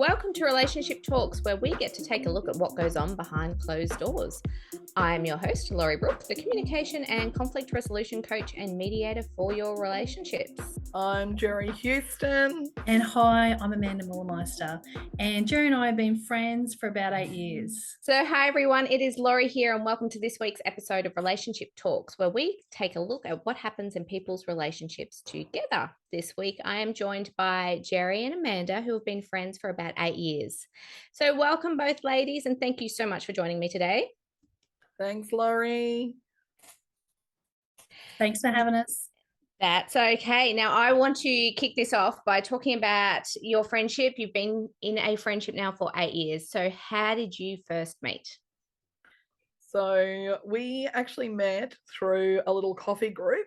Welcome to Relationship Talks, where we get to take a look at what goes on behind closed doors. I'm your host, Laurie Brooke, the communication and conflict resolution coach and mediator for your relationships. I'm Gerry Houston. And hi, I'm Amanda Mullermeister. And Gerry and I have been friends for about 8 years. So, hi everyone, it is Laurie here, and welcome to this week's episode of Relationship Talks, where we take a look at what happens in people's relationships together. This week, I am joined by Gerry and Amanda, who have been friends for about 8 years. So, welcome both ladies, and thank you so much for joining me today. Thanks, Laurie. Thanks for having us. That's okay. Now, I want to kick this off by talking about your friendship. You've been in a friendship now for 8 years. So how did you first meet? So we actually met through a little coffee group.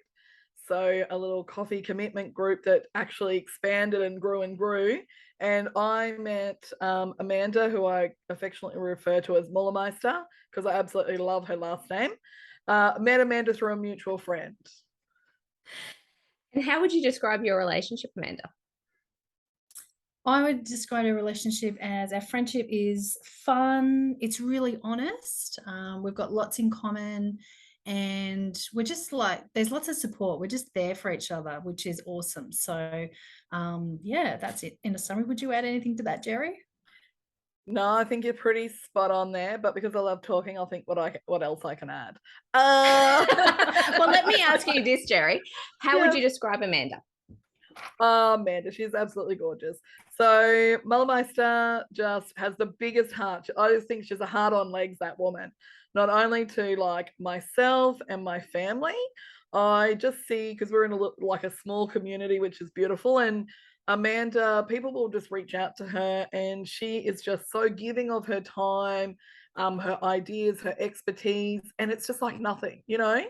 So a little coffee commitment group that actually expanded and grew. And I met Amanda, who I affectionately refer to as Mullermeister, because I absolutely love her last name. Met Amanda through a mutual friend. And how would you describe your relationship, Amanda? I would describe a relationship as our friendship is fun. It's really honest. We've got lots in common, and we're just like, there's lots of support. We're just there for each other, which is awesome. So, yeah, that's it. In a summary, would you add anything to that, Gerry? No, I think you're pretty spot on there, but because I love talking, I'll think what else I can add. Well, let me ask you this, Gerry. How would you describe Amanda? Amanda, she's absolutely gorgeous. So Mullermeister just has the biggest heart. I just think she's a heart on legs, that woman. Not only to like myself and my family, I just see, because we're in a small community, which is beautiful, and Amanda, people will just reach out to her, and she is just so giving of her time, her ideas, her expertise, and it's just like nothing, you know.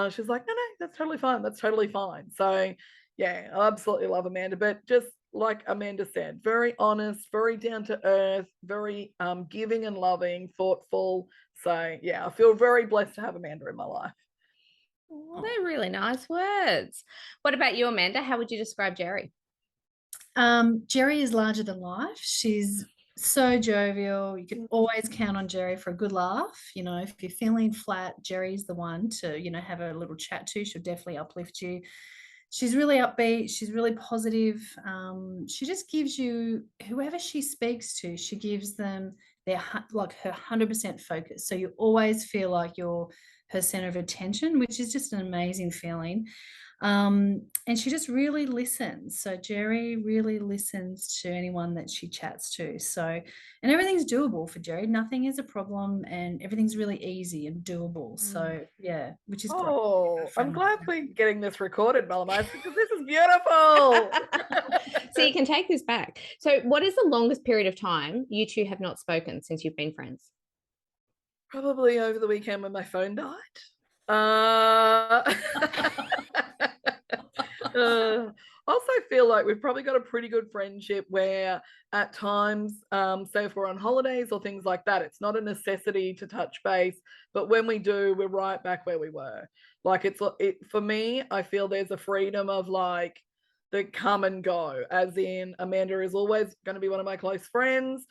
She's like, no, that's totally fine. That's totally fine. So yeah, I absolutely love Amanda, but just like Amanda said, very honest, very down to earth, very giving and loving, thoughtful. So yeah, I feel very blessed to have Amanda in my life. Well, they're really nice words. What about you, Amanda? How would you describe Gerry? Gerry is larger than life. She's so jovial. You can always count on Gerry for a good laugh. You know, if you're feeling flat, Gerry's the one to, have a little chat to. She'll definitely uplift you. She's really upbeat. She's really positive. She just gives you, whoever she speaks to, she gives them her 100% focus. So you always feel like you're her center of attention, which is just an amazing feeling. And she just really listens. So Gerry really listens to anyone that she chats to. So, and everything's doable for Gerry. Nothing is a problem, and everything's really easy and doable. So yeah, which is great. Oh, I'm glad we're getting this recorded, Mullermeister, because this is beautiful. So you can take this back. So what is the longest period of time you two have not spoken since you've been friends? Probably over the weekend when my phone died. I also feel like we've probably got a pretty good friendship where at times, say if we're on holidays or things like that, it's not a necessity to touch base, but when we do, we're right back where we were. Like for me, I feel there's a freedom of like the come and go, as in Amanda is always going to be one of my close friends.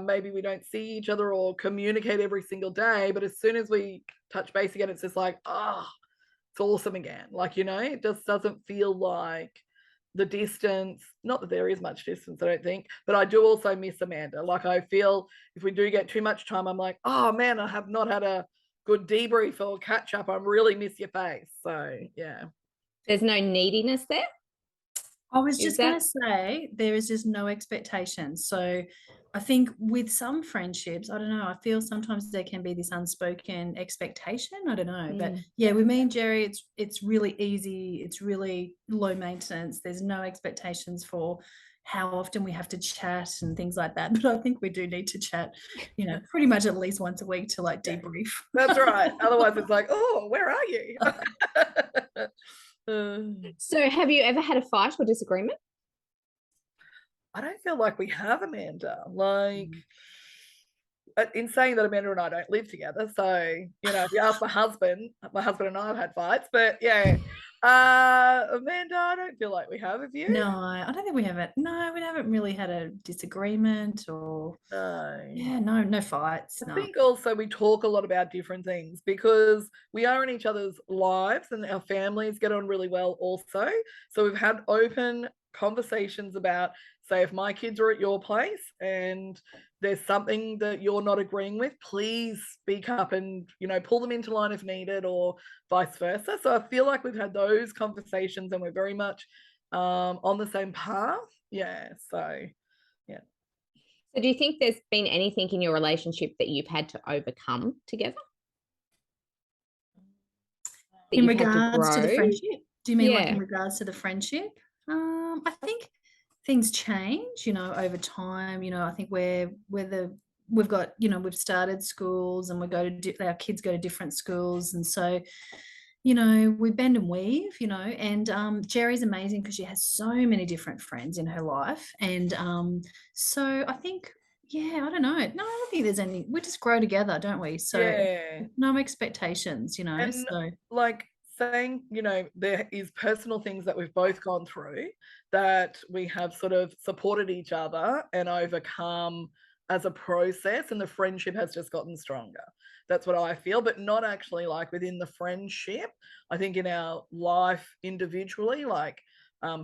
Maybe we don't see each other or communicate every single day, but as soon as we touch base again, it's just like, it's awesome again. Like, it just doesn't feel like the distance, not that there is much distance, I don't think, but I do also miss Amanda. Like, I feel if we do get too much time, I'm like, oh man, I have not had a good debrief or catch up. I really miss your face. So yeah. There's no neediness there? I was just going to say there is just no expectation. So I think with some friendships, I don't know, I feel sometimes there can be this unspoken expectation. I don't know. But yeah, with me and Gerry, it's really easy. It's really low maintenance. There's no expectations for how often we have to chat and things like that. But I think we do need to chat, pretty much at least once a week to like debrief. That's right. Otherwise it's like, oh, where are you? So have you ever had a fight or disagreement? I don't feel like we have, Amanda. Like, in saying that, Amanda and I don't live together, so you know, if you ask my husband and I have had fights, but yeah. Amanda, I don't feel like we have you? No, I don't think we have it. No, we haven't really had a disagreement or No. no fights. I No. think also we talk a lot about different things because we are in each other's lives and our families get on really well also. So we've had open conversations about, say, if my kids are at your place and there's something that you're not agreeing with, please speak up and, you know, pull them into line if needed, or vice versa. So I feel like we've had those conversations and we're very much on the same path. Yeah. So, yeah. So do you think there's been anything in your relationship that you've had to overcome together? That In you've had to regards to the grow? friendship? Do you mean like in Yeah. regards to the friendship? I think things change, you know, over time. You know, I think we've got, you know, we've started schools and our kids go to different schools, and so, you know, we bend and weave, you know. And Gerry's amazing because she has so many different friends in her life, and so I think, yeah, I don't know. No, I don't think there's any. We just grow together, don't we? So Yeah. no expectations, you know. And So like saying, you know, there is personal things that we've both gone through that we have sort of supported each other and overcome as a process, and the friendship has just gotten stronger. That's what I feel, but not actually like within the friendship. I think in our life individually, like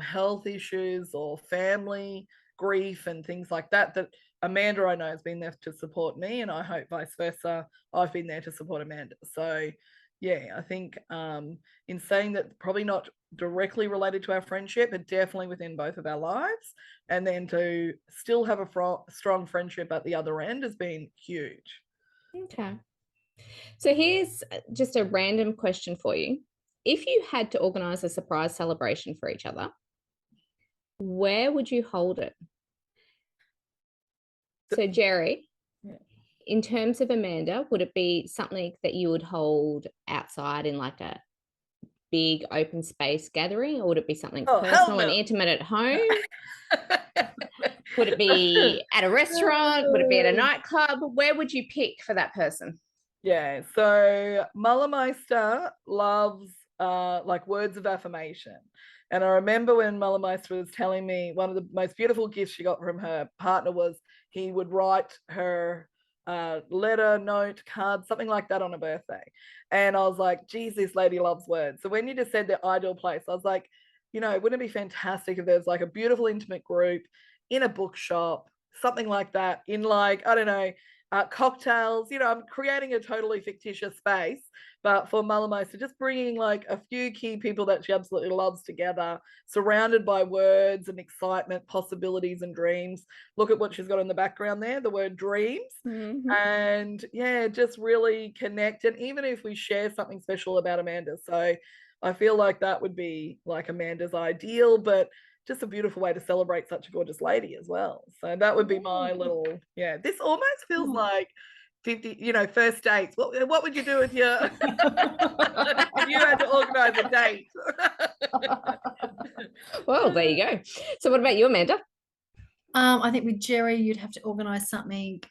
health issues or family grief and things like that, that Amanda, I know, has been there to support me, and I hope vice versa, I've been there to support Amanda. So yeah, I think in saying that, probably not directly related to our friendship, but definitely within both of our lives, and then to still have a strong friendship at the other end has been huge. Okay. So here's just a random question for you. If you had to organize a surprise celebration for each other, where would you hold it? So Gerry, Yeah. in terms of Amanda, would it be something that you would hold outside in like a big open space gathering, or would it be something personal and intimate at home? Would it be at a restaurant? Would it be at a nightclub? Where would you pick for that person? Yeah, so Mullermeister loves like words of affirmation. And I remember when Mullermeister was telling me one of the most beautiful gifts she got from her partner was he would write her letter, note, card, something like that on a birthday. And I was like, geez, this lady loves words. So when you just said the ideal place, I was like, you know, wouldn't it be fantastic if there's like a beautiful intimate group in a bookshop, something like that, in like, I don't know, cocktails, you know, I'm creating a totally fictitious space, but for Mullermeister, just bringing like a few key people that she absolutely loves together, surrounded by words and excitement, possibilities and dreams. Look at what she's got in the background there, the word dreams. Mm-hmm. And yeah, just really connect. And even if we share something special about Amanda, so I feel like that would be like Amanda's ideal, but just a beautiful way to celebrate such a gorgeous lady as well. So that would be my little, yeah, this almost feels like 50, you know, first dates. What would you do with your if you had to organize a date? Well, there you go. So what about you, Amanda? I think with Gerry, you'd have to organise something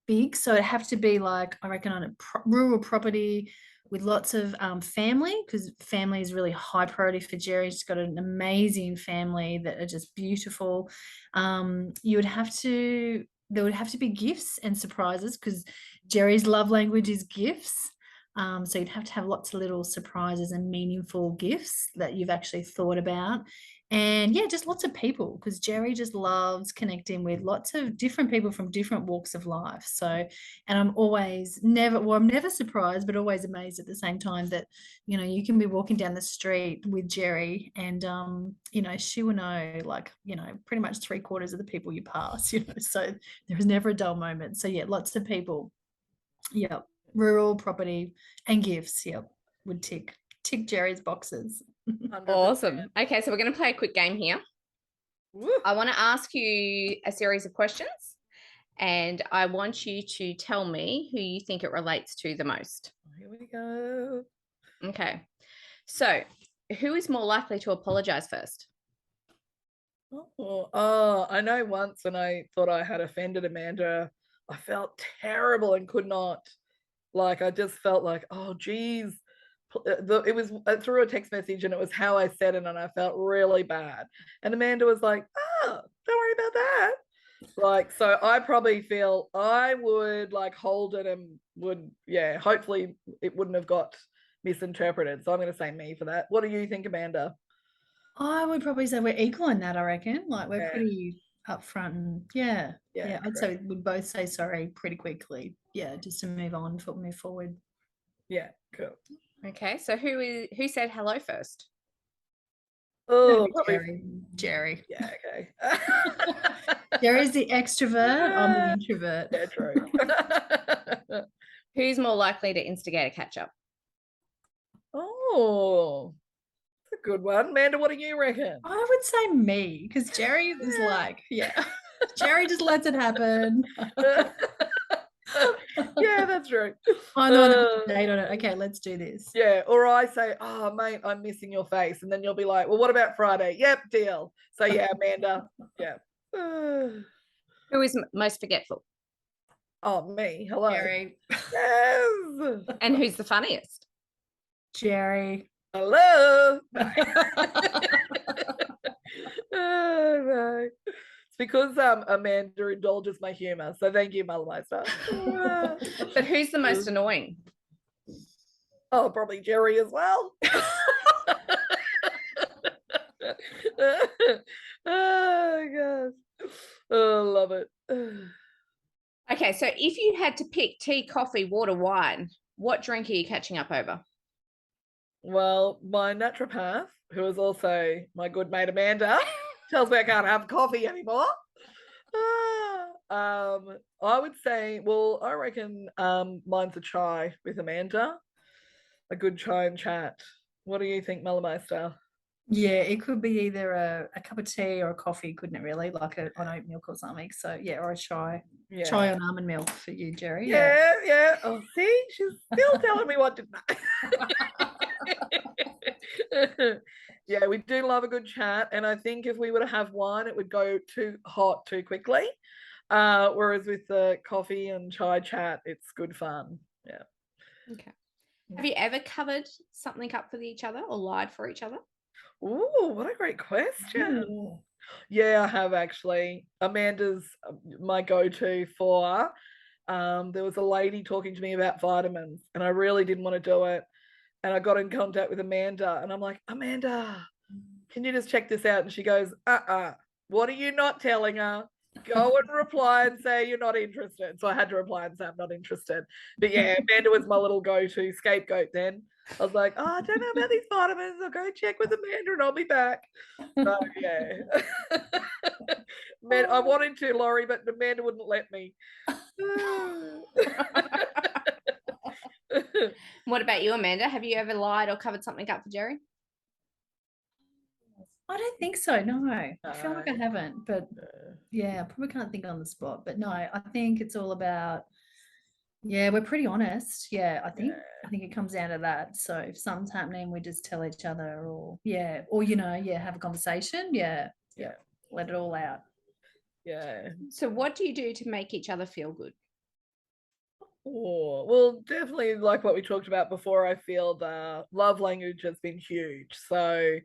big. So it'd have to be like, I reckon, on a rural property with lots of family, because family is really high priority for Gerry. She's got an amazing family that are just beautiful. There would have to be gifts and surprises, because Gerry's love language is gifts. So you'd have to have lots of little surprises and meaningful gifts that you've actually thought about. And yeah, just lots of people, because Gerry just loves connecting with lots of different people from different walks of life. So, and I'm never surprised, but always amazed at the same time that, you know, you can be walking down the street with Gerry and, you know, she will know, like, you know, pretty much 3/4 of the people you pass, you know, so there is never a dull moment. So yeah, lots of people. Yep. Rural property and gifts. Yep. Would tick Gerry's boxes. 100%. Awesome. Okay, so we're going to play a quick game here. Woo. I want to ask you a series of questions, and I want you to tell me who you think it relates to the most. Here we go. Okay. So, who is more likely to apologize first? Oh, I know once when I thought I had offended Amanda, I felt terrible and could not. Like, I just felt like, oh, geez. It was through a text message, and it was how I said it, and I felt really bad. And Amanda was like, "Oh, don't worry about that." Like, so I probably feel I would like hold it and would, yeah, hopefully it wouldn't have got misinterpreted. So I'm going to say me for that. What do you think, Amanda? I would probably say we're equal in that, I reckon. Like we're Yeah, pretty upfront and yeah. yeah, Yeah, I'd correct. say we'd both say sorry pretty quickly. Yeah, just to move on, move forward. Yeah, cool. Okay, so who said hello first? Oh, Maybe probably. Jerry. Yeah, okay. Jerry's the extrovert, I'm the introvert. Yeah, true. Who's more likely to instigate a catch up? Oh, that's a good one. Amanda, what do you reckon? I would say me, because Jerry is like, yeah. Jerry just lets it happen. Yeah, that's true. I'm the one that puts a date on it. Okay, let's do this. Yeah, or I say, oh, mate, I'm missing your face. And then you'll be like, well, what about Friday? Yep, deal. So, yeah, Amanda. Yeah. Who is most forgetful? Oh, me. Hello. Jerry. Yes. And who's the funniest? Jerry. Hello. No. Oh, no. It's because Amanda indulges my humor. So thank you, Malameister. But who's the most annoying? Oh, probably Gerry as well. Oh gosh. Oh, love it. Okay, so if you had to pick tea, coffee, water, wine, what drink are you catching up over? Well, my naturopath, who is also my good mate Amanda, tells me I can't have coffee anymore. I would say, well, I reckon mine's a chai with Amanda. A good chai and chat. What do you think, Malameister? Yeah, it could be either a cup of tea or a coffee, couldn't it really? Like an oat milk or something. So yeah, or a chai. Yeah. Chai on almond milk for you, Jerry. Yeah. Oh, see, she's still telling me what to know. Yeah, we do love a good chat. And I think if we were to have one, it would go too hot too quickly. Whereas with the coffee and chai chat, it's good fun. Yeah. Okay. Have you ever covered something up for each other or lied for each other? Ooh, what a great question. Yeah, I have actually. Amanda's my go-to for there was a lady talking to me about vitamins and I really didn't want to do it. And I got in contact with Amanda and I'm like, Amanda, can you just check this out? And she goes, what are you not telling her? Go and reply and say you're not interested. So I had to reply and say I'm not interested. But yeah, Amanda was my little go-to scapegoat then. I was like, oh, I don't know about these vitamins. I'll go check with Amanda and I'll be back. So yeah. Man, I wanted to, Laurie, but Amanda wouldn't let me. What about you, Amanda? Have you ever lied or covered something up for Gerry? I don't think so. No, I feel like I No. haven't, but yeah, I probably can't think on the spot. But no, I think it's all about, yeah, we're pretty honest. Yeah, I think it comes down to that. So if something's happening, we just tell each other, or have a conversation. Yeah, let it all out. Yeah. So what do you do to make each other feel good? Oh, well, definitely like what we talked about before, I feel the love language has been huge. So,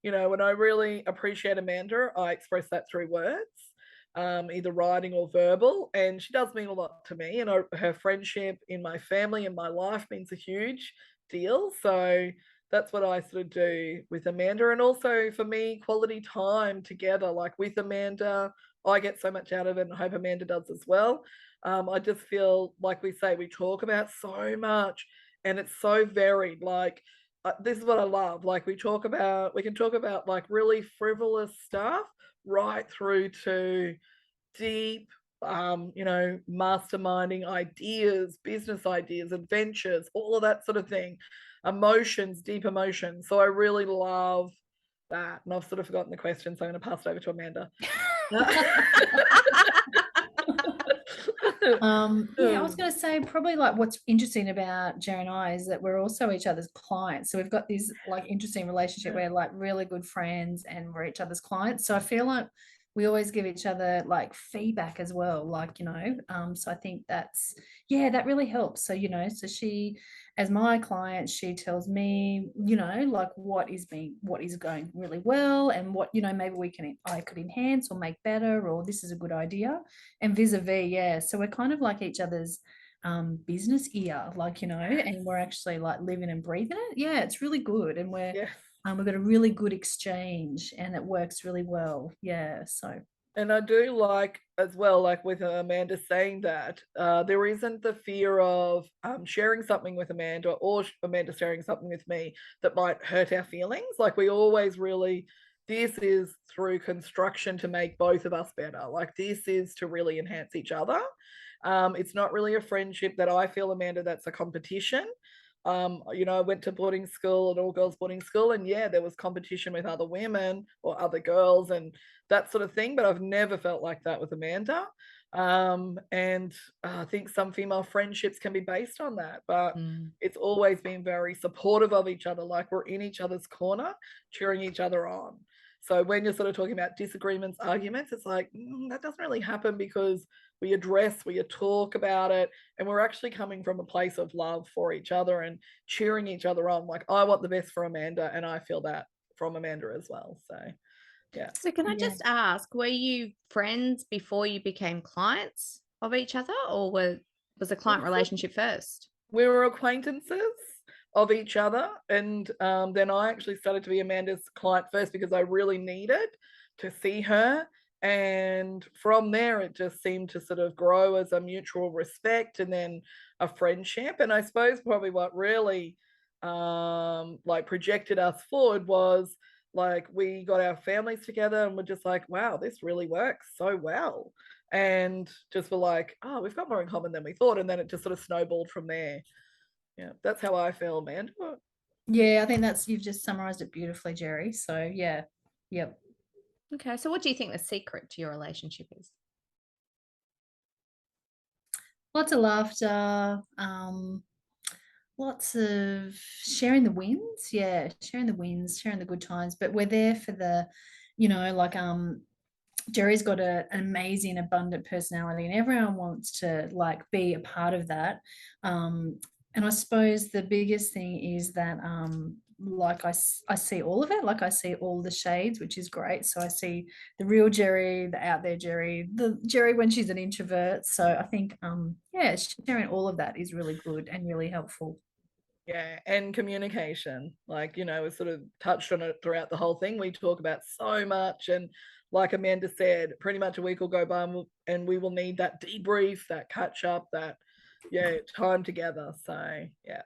when I really appreciate Amanda, I express that through words, either writing or verbal. And she does mean a lot to me. And her friendship in my family and my life means a huge deal. So that's what I sort of do with Amanda. And also for me, quality time together, like with Amanda, I get so much out of it and I hope Amanda does as well. I just feel like we say we talk about so much and it's so varied. Like this is what I love. Like we can talk about like really frivolous stuff right through to deep, masterminding ideas, business ideas, adventures, all of that sort of thing, emotions, deep emotions. So I really love that. And I've sort of forgotten the question, so I'm going to pass it over to Amanda. I was going to say probably like what's interesting about Jerry and I is that we're also each other's clients. So we've got this like interesting relationship where like really good friends and we're each other's clients. So I feel like we always give each other like feedback as well, like, so I think that's, yeah, that really helps. So, so she, as my client, she tells me, like what is going really well, and what, maybe I could enhance or make better, or this is a good idea, and vis-a-vis. Yeah, so we're kind of like each other's business ear, like, and we're actually like living and breathing it. Yeah, it's really good, and Yeah. we've got a really good exchange, and it works really well. Yeah, so. And I do like as well, like with Amanda saying that, there isn't the fear of sharing something with Amanda, or Amanda sharing something with me that might hurt our feelings. Like we always really, this is through construction to make both of us better. Like this is to really enhance each other. It's not really a friendship that I feel, Amanda, that's a competition. I went to boarding school, an all girls boarding school, and yeah, there was competition with other women or other girls and that sort of thing, but I've never felt like that with Amanda. And I think some female friendships can be based on that, but it's always been very supportive of each other. Like we're in each other's corner, cheering each other on. So when you're sort of talking about disagreements, arguments, it's like that doesn't really happen, because we talk about it, and we're actually coming from a place of love for each other and cheering each other on. Like I want the best for Amanda, and I feel that from Amanda as well. So yeah. So can I just ask, were you friends before you became clients of each other, or was a client relationship first? We were acquaintances of each other, and then I actually started to be Amanda's client first because I really needed to see her. And from there, it just seemed to sort of grow as a mutual respect and then a friendship. And I suppose probably what really like projected us forward was like we got our families together and we're just like, wow, this really works so well. And just were like, oh, we've got more in common than we thought. And then it just sort of snowballed from there. Yeah, that's how I feel, Amanda. Yeah, I think you've just summarized it beautifully, Gerry. So yeah, yep. Okay, so what do you think the secret to your relationship is? Lots of laughter, lots of sharing the wins. Yeah, sharing the wins, sharing the good times. But we're there for the, like Gerry's got an amazing, abundant personality, and everyone wants to like be a part of that. And I suppose the biggest thing is that like I see all of it, like I see all the shades, which is great. So I see the real Gerry, the out there Gerry, the Gerry when she's an introvert. So I think yeah, sharing all of that is really good and really helpful. Yeah, and communication, like, we sort of touched on it throughout the whole thing. We talk about so much, and like Amanda said, pretty much a week will go by and we will need that debrief, that catch up, that time together. So yeah.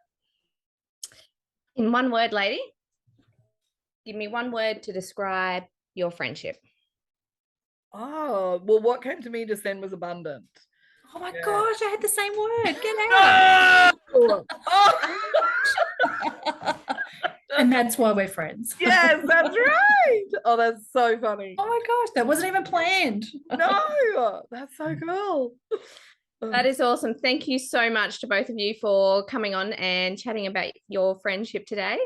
In one word, lady, give me one word to describe your friendship. Oh, well, what came to me just then was abundant. Oh my gosh, I had the same word. Get out. And that's why we're friends. Yes, that's right. Oh, that's so funny. Oh my gosh, that wasn't even planned. No, that's so cool. That is awesome. Thank you so much to both of you for coming on and chatting about your friendship today.